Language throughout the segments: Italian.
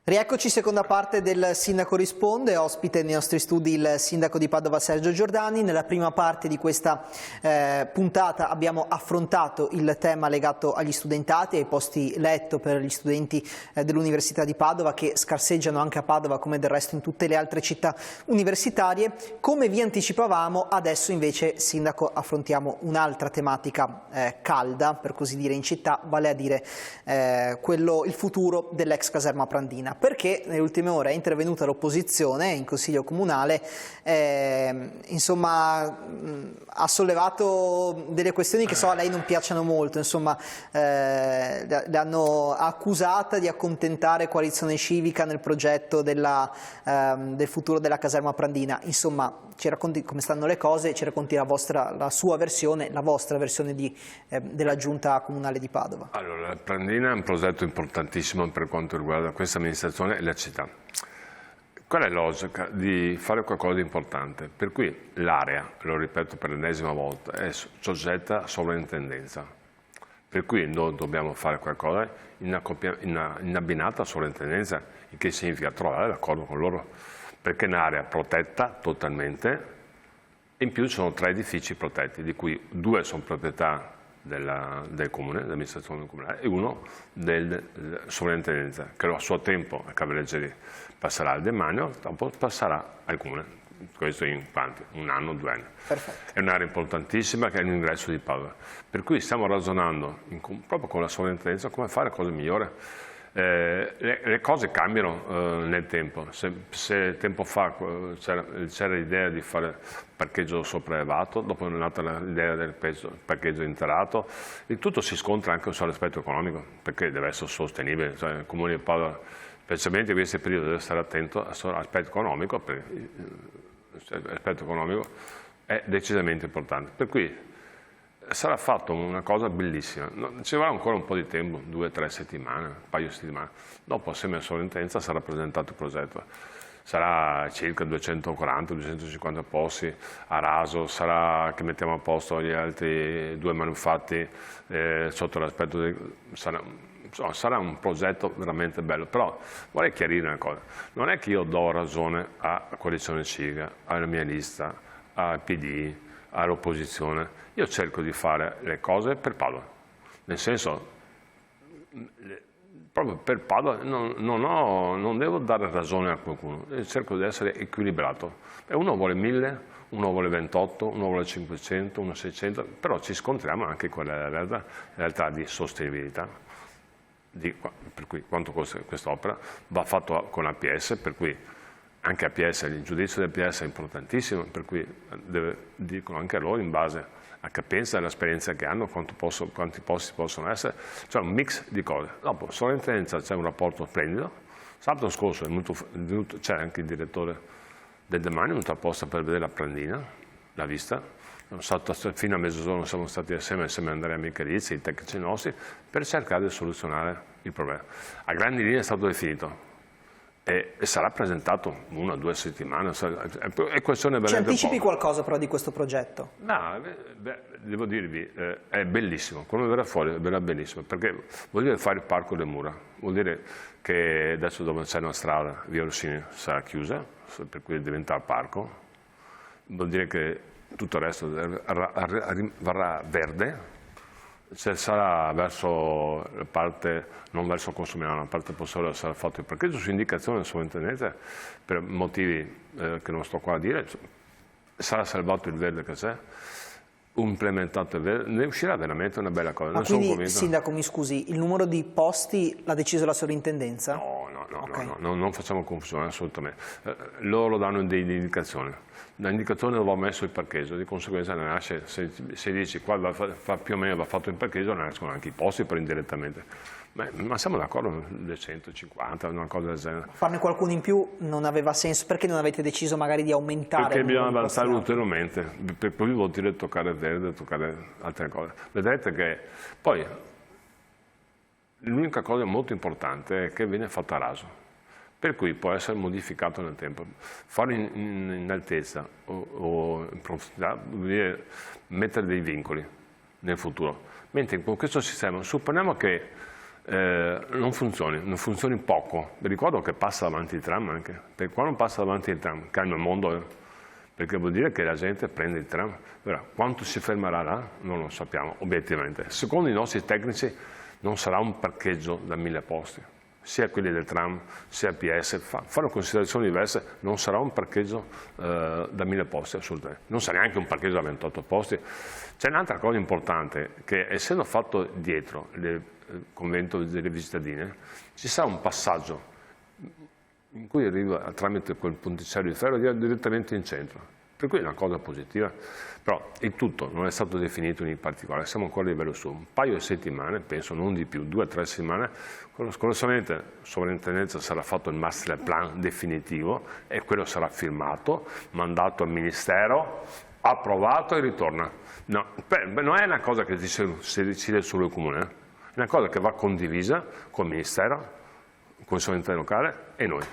Rieccoci, seconda parte del Sindaco Risponde, ospite nei nostri studi il Sindaco di Padova Sergio Giordani. Nella prima parte di questa puntata abbiamo affrontato il tema legato agli studentati, ai posti letto per gli studenti dell'Università di Padova che scarseggiano anche a Padova come del resto in tutte le altre città universitarie. Come vi anticipavamo, adesso invece, Sindaco, affrontiamo un'altra tematica calda, per così dire, in città, vale a dire il futuro dell'ex caserma Prandina. Perché nelle ultime ore è intervenuta l'opposizione in Consiglio Comunale, insomma ha sollevato delle questioni che so a lei non piacciono molto, insomma l'hanno accusata di accontentare Coalizione Civica nel progetto del futuro della caserma Prandina. Insomma, ci racconti come stanno le cose, ci racconti la sua versione, la vostra versione della Giunta Comunale di Padova. Allora, Prandina è un progetto importantissimo per quanto riguarda questa amministrazione e la città. Qual è la logica di fare qualcosa di importante? Per cui l'area, lo ripeto per l'ennesima volta, è soggetta a sovrintendenza. Per cui noi dobbiamo fare qualcosa in abbinata sovrintendenza, il che significa trovare l'accordo con loro, perché è un'area protetta totalmente, in più ci sono 3 edifici protetti, di cui 2 sono proprietà del comune, dell'amministrazione comunale, e 1 del sovrintendenza, che a suo tempo a Cavalleggeri passerà al demanio, dopo passerà al comune. Questo in quanti? 1 anno, 2 anni. Perfetto. È un'area importantissima che è l'ingresso di Padova. Per cui stiamo ragionando proprio con la sovrintendenza come fare cose migliori. Le cose cambiano nel tempo. Se tempo fa c'era l'idea di fare parcheggio sopraelevato, dopo è nata l'idea del parcheggio interato, il tutto si scontra anche sull'aspetto economico, perché deve essere sostenibile. Cioè, il Comune di Padova, specialmente in questi periodi, deve stare attento all'aspetto economico, perché l'aspetto economico è decisamente importante. Per cui sarà fatta una cosa bellissima, ci vorrà ancora un po' di tempo, 2 o 3 settimane, un paio di settimane, dopo assieme alla sovrintendenza sarà presentato il progetto, sarà circa 240-250 posti a raso, sarà che mettiamo a posto gli altri 2 manufatti sotto l'aspetto sarà un progetto veramente bello, però vorrei chiarire una cosa, non è che io do ragione a Coalizione Civica, alla mia lista, al PD, all'opposizione. Io cerco di fare le cose per Padova, nel senso, proprio per Padova non devo dare ragione a qualcuno, cerco di essere equilibrato. Uno vuole 1000, uno vuole 28, uno vuole 500, uno 600, però ci scontriamo anche con la realtà di sostenibilità, per cui quanto costa quest'opera, va fatto con APS, per cui anche APS, il giudizio del APS è importantissimo, per cui dicono anche a loro in base a capienza dell'esperienza che hanno, quanti posti possono essere, cioè un mix di cose. Dopo, sovrintendenza c'è un rapporto splendido, sabato scorso c'è anche il direttore del demanio, venuto apposta per vedere la Prandina, l'ha vista, fino a mezzogiorno siamo stati assieme a Andrea Michalizzi, i tecnici nostri, per cercare di soluzionare il problema. A grandi linee è stato definito, e sarà presentato 1 o 2 settimane, è questione veramente. Ci anticipi qualcosa però di questo progetto? No, devo dirvi, è bellissimo, quando verrà fuori verrà benissimo, perché vuol dire fare il parco delle mura, vuol dire che adesso dove c'è una strada, via Rossini, sarà chiusa, per cui diventerà parco, vuol dire che tutto il resto varrà verde. Se sarà verso la parte, non verso Consumiano, la parte posteriore sarà fatto il parcheggio su indicazione del sovrintendenza per motivi che non sto qua a dire, sarà salvato il verde che c'è, implementato il verde, ne uscirà veramente una bella cosa. Ma quindi, Sindaco, mi scusi, il numero di posti l'ha deciso la sovrintendenza? No, non facciamo confusione assolutamente. Loro danno delle indicazioni. L'indicazione dove va messo il parcheggio, di conseguenza ne nasce, se dici qua più o meno va fatto il parcheggio, ne nascono anche i posti per indirettamente. Ma siamo d'accordo, 250, una cosa del genere. Farne qualcuno in più non aveva senso, perché non avete deciso magari di aumentare? Perché bisogna avanzare ulteriormente, per poi vuol dire toccare il verde, toccare altre cose. Vedrete che poi l'unica cosa molto importante è che viene fatta a raso, per cui può essere modificato nel tempo. Fare in altezza o in profondità vuol dire mettere dei vincoli nel futuro. Mentre con questo sistema, supponiamo che non funzioni poco. Vi ricordo che passa davanti il tram anche, perché quando passa davanti il tram cambia il mondo, perché vuol dire che la gente prende il tram. Ora, quanto si fermerà là? Non lo sappiamo, obiettivamente. Secondo i nostri tecnici non sarà un parcheggio da 1000 posti, sia quelli del tram, sia il PS, fanno considerazioni diverse, non sarà un parcheggio da 1000 posti assolutamente, non sarà neanche un parcheggio da 28 posti. C'è un'altra cosa importante, che essendo fatto dietro il convento delle Visitadine, ci sarà un passaggio in cui arriva tramite quel ponticello di ferro direttamente in centro, per cui è una cosa positiva. Però il tutto non è stato definito in particolare, siamo ancora a livello su, un paio di settimane, penso non di più, 2 o 3 settimane, con la sovrintendenza sarà fatto il master plan definitivo e quello sarà firmato, mandato al Ministero, approvato e ritorna. No, non è una cosa che si decide solo il Comune, è una cosa che va condivisa con il Ministero, con il sovrintendenza locale e noi.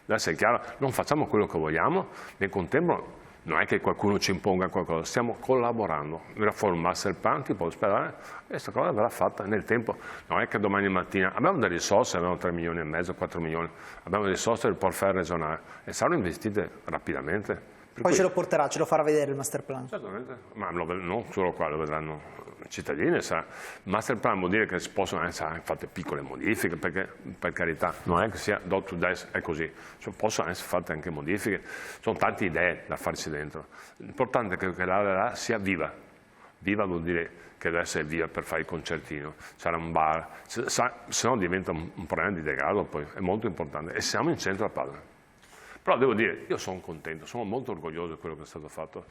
Adesso è chiaro, non facciamo quello che vogliamo, nel contempo non è che qualcuno ci imponga qualcosa, stiamo collaborando. Verrà fuori un master plan tipo ospedale e questa cosa verrà fatta nel tempo. Non è che domani mattina abbiamo delle risorse, abbiamo 3 milioni e mezzo, 4 milioni, abbiamo delle risorse del portfolio regionale e saranno investite rapidamente. Poi ce lo porterà, ce lo farà vedere il master plan. Certamente, ma non solo qua, lo vedranno i cittadini. Il master plan vuol dire che si possono essere fatte piccole modifiche, perché per carità non è che sia do to des, è così, possono essere fatte anche modifiche, sono tante idee da farci dentro. L'importante è che l'area sia viva. Viva vuol dire che deve essere viva per fare il concertino, sarà un bar, se no diventa un problema di degrado, poi è molto importante e siamo in centro a Padova. Però devo dire, io sono contento, sono molto orgoglioso di quello che è stato fatto,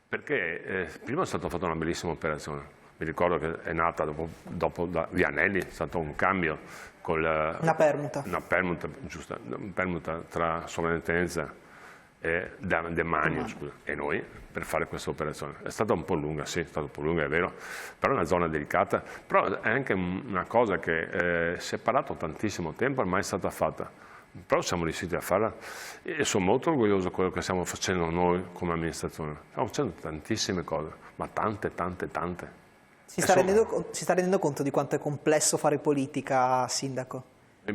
perché prima è stata fatta una bellissima operazione. Mi ricordo che è nata dopo da Vianelli, è stato un cambio con una permuta. Una permuta tra sovrintendenza e Demanio e noi per fare questa operazione. È stata un po' lunga, sì, è stata un po' lunga, è vero, però è una zona delicata, però è anche una cosa che si è parlato tantissimo tempo, ormai è stata fatta. Però siamo riusciti a farla e sono molto orgoglioso di quello che stiamo facendo noi come amministrazione. Stiamo facendo tantissime cose, ma tante. Si sta rendendo conto di quanto è complesso fare politica, sindaco?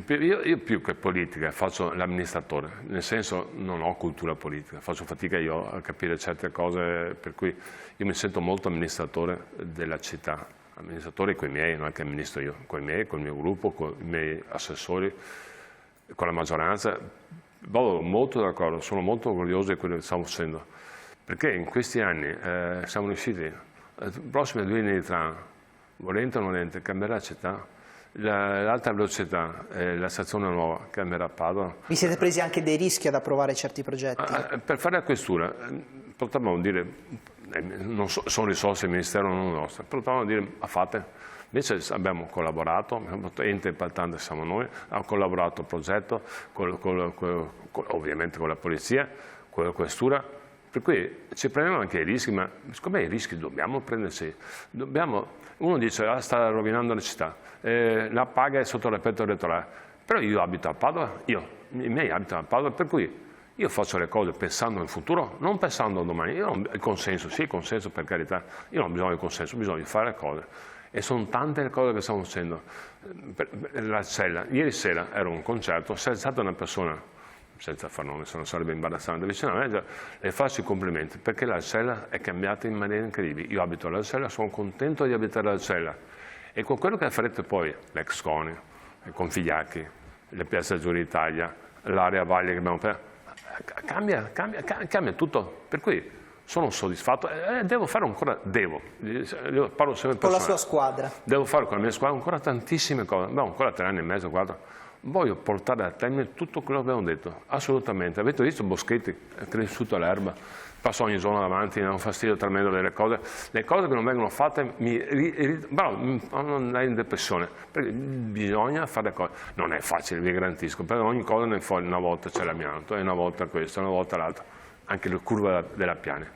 Io più che politica faccio l'amministratore, nel senso non ho cultura politica, faccio fatica io a capire certe cose, per cui io mi sento molto amministratore della città, amministratore con i miei, non è che amministro io, con i miei, con il mio gruppo, con i miei assessori, con la maggioranza. Vado molto d'accordo, sono molto orgoglioso di quello che stiamo facendo, perché in questi anni siamo riusciti, le prossime 2 linee di tram, volente o non volente, cambierà la città, l'alta velocità, la stazione nuova cambierà a Padova. Vi siete presi anche dei rischi ad approvare certi progetti? Per fare la questura, potremmo dire, sono risorse del Ministero non nostre, potremmo dire, fate. Invece abbiamo collaborato, ente impaltante siamo noi, abbiamo collaborato al progetto, ovviamente con la polizia, con la questura, per cui ci prendiamo anche i rischi, ma secondo me i rischi dobbiamo prendersi. Uno dice, sta rovinando la città, la paga è sotto l'effetto elettorale, però io abito a Padova, i miei abitano a Padova, per cui io faccio le cose pensando nel futuro, non pensando a domani. Il consenso, sì, il consenso per carità, io non ho bisogno di consenso, ho bisogno di fare le cose. E sono tante le cose che stiamo facendo. La cella, ieri sera ero a un concerto, si è alzata una persona, senza far nome, se non sarebbe imbarazzante, vicino a me, le faccio i complimenti, perché la cella è cambiata in maniera incredibile. Io abito alla cella, sono contento di abitare alla cella. E con quello che farete poi, l'ex CONI, con Figliacchi, le Piazze Azzurre d'Italia, l'area Valle che abbiamo aperto, cambia tutto. Per cui sono soddisfatto, devo fare ancora, parlo sempre con la sua squadra. Devo fare con la mia squadra ancora tantissime cose, abbiamo ancora 3 anni e mezzo, 4. Voglio portare a termine tutto quello che abbiamo detto, assolutamente. Avete visto Boschetti, è cresciuto l'erba, passa ogni giorno davanti, è un fastidio tremendo delle cose. Le cose che non vengono fatte non è in depressione, perché bisogna fare le cose. Non è facile, vi garantisco, perché ogni cosa ne fuori, una volta c'è l'amianto, e una volta questo, una volta l'altro. Anche la curva della Piane.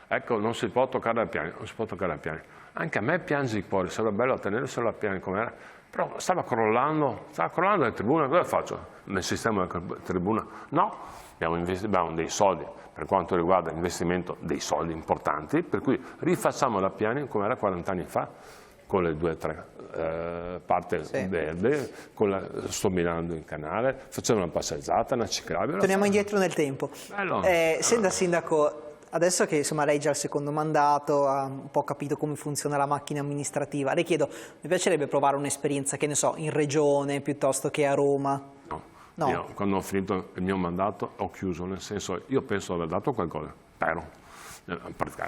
Ecco, non si può toccare la Piane, non si può toccare la Piane. Anche a me piange il cuore, sarebbe bello tenerselo la Piane come era, però stava crollando la tribuna, cosa faccio? Nel sistema della tribuna? No, abbiamo dei soldi, per quanto riguarda l'investimento, dei soldi importanti, per cui rifacciamo la Piane come era 40 anni fa, con le 2 o 3 parte verde, sto mirando in canale, facciamo una passeggiata, una ciclabile. Torniamo indietro nel tempo. Senta Sindaco, adesso che insomma lei già il secondo mandato, ha un po' capito come funziona la macchina amministrativa, le chiedo, mi piacerebbe provare un'esperienza, che ne so, in regione piuttosto che a Roma? No. Io quando ho finito il mio mandato ho chiuso, nel senso, io penso di aver dato qualcosa, spero,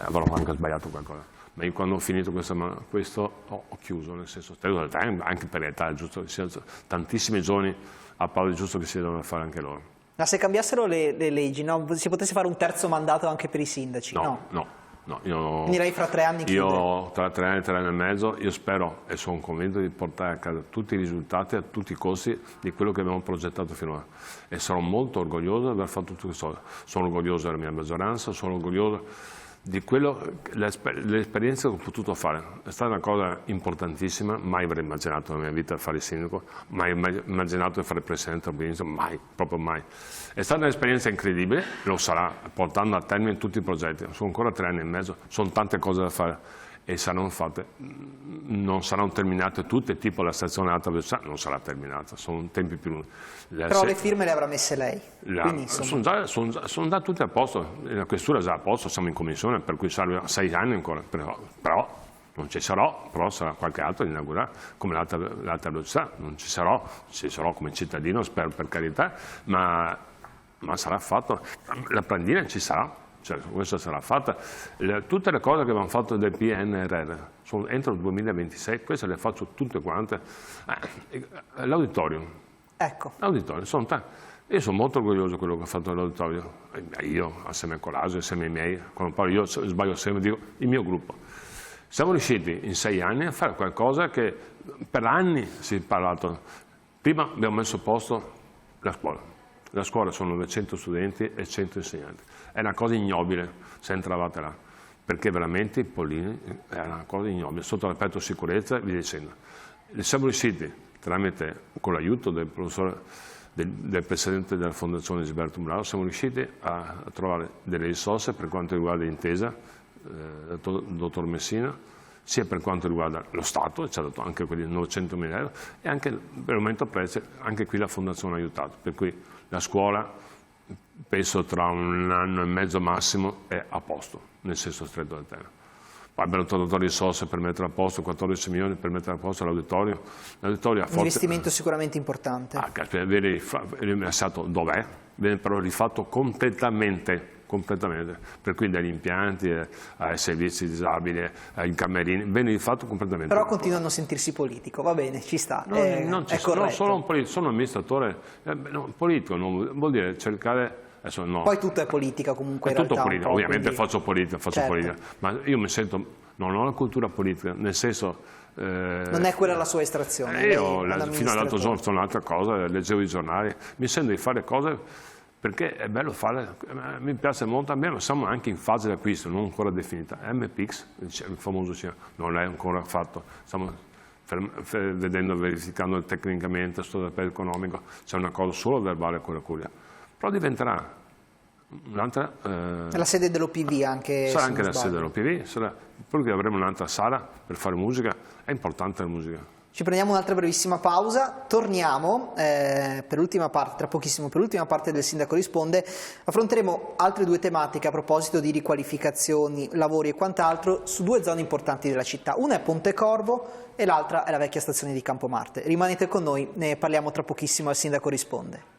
avrò anche sbagliato qualcosa. Ma io quando ho finito questo ho chiuso, nel senso, anche per l'età è giusto che siano tantissimi giovani a Padova, è giusto che si devono fare anche loro. Ma se cambiassero le leggi, no? Si potesse fare un terzo mandato anche per i sindaci? No. Quindi lei fra 3 anni chiude? Io tra 3 anni, 3 anni e mezzo, io spero e sono convinto di portare a casa tutti i risultati a tutti i costi di quello che abbiamo progettato finora. E sarò molto orgoglioso di aver fatto tutto questo. Sono orgoglioso della mia maggioranza, sono orgoglioso di l'esperienza che ho potuto fare. È stata una cosa importantissima, mai avrei immaginato nella mia vita fare il sindaco, mai immaginato di fare presidente della provincia, mai, proprio mai. È stata un'esperienza incredibile, lo sarà, portando a termine tutti i progetti. Sono ancora 3 anni e mezzo, sono tante cose da fare e saranno fatte, non saranno terminate tutte, tipo la stazione alta velocità non sarà terminata, sono tempi più lunghi. Però le firme le avrà messe lei? Sono già tutte a posto, la questura è già a posto, siamo in commissione, per cui serve 6 anni ancora, però non ci sarò, però sarà qualche altro da inaugurare, come l'alta velocità, non ci sarò come cittadino, spero per carità, ma sarà fatto, la Prandina ci sarà. Cioè, questa sarà fatta. Tutte le cose che abbiamo fatto del PNRR sono entro il 2026, queste le faccio tutte quante. L'auditorium. Ecco. L'auditorium, io sono molto orgoglioso di quello che ho fatto nell'auditorium. Io, assieme a Coraggio, assieme ai miei, quando parlo io sbaglio sempre, dico il mio gruppo. Siamo riusciti in 6 anni a fare qualcosa che per anni si è parlato. Prima abbiamo messo a posto la scuola. La scuola sono 900 studenti e 100 insegnanti. È una cosa ignobile se entravate là, perché veramente i Pollini è una cosa ignobile, sotto l'aspetto sicurezza e via dicendo. Siamo riusciti, con l'aiuto del professore, del presidente della Fondazione Gisberto Muraro, siamo riusciti a trovare delle risorse per quanto riguarda l'intesa, il dottor Messina, sia per quanto riguarda lo Stato, ci ha dato anche quelli 900.000 euro, e anche per l'aumento prezzi, anche qui la Fondazione ha aiutato, per cui la scuola penso tra 1 anno e mezzo massimo è a posto, nel senso stretto del termine. Poi abbiamo trovato risorse per mettere a posto, 14 milioni per mettere a posto l'auditorio. L'audiitorio ha un investimento sicuramente importante. Viene rimassato dov'è, viene però rifatto completamente, per cui dagli impianti ai servizi disabili, ai camerini, viene rifatto completamente. Però continuano a sentirsi politico, va bene, ci sta, non sono un politico, sono un amministratore politico, non vuol dire cercare. No. Poi tutto è politica comunque. È tutto politica, ovviamente quindi... faccio politica, ma io mi sento, non ho la cultura politica, nel senso... non è quella la sua estrazione? Io fino all'altro giorno sono un'altra cosa, leggevo i giornali, mi sento di fare cose perché è bello fare, mi piace molto, abbiamo, siamo anche in fase di acquisto, non ancora definita. MPX, il famoso cinema, non è ancora fatto, stiamo verificando tecnicamente, sto dal economico, c'è una cosa solo verbale con la Curia, però diventerà un'altra... la sede dell'OPV anche? Sarà anche la sede dell'OPV, perché avremo un'altra sala per fare musica, è importante la musica. Ci prendiamo un'altra brevissima pausa, torniamo per l'ultima parte, tra pochissimo, per l'ultima parte del Sindaco Risponde, affronteremo altre 2 tematiche a proposito di riqualificazioni, lavori e quant'altro su 2 zone importanti della città. Una è Pontecorvo e l'altra è la vecchia stazione di Campomarte. Rimanete con noi, ne parliamo tra pochissimo al Sindaco Risponde.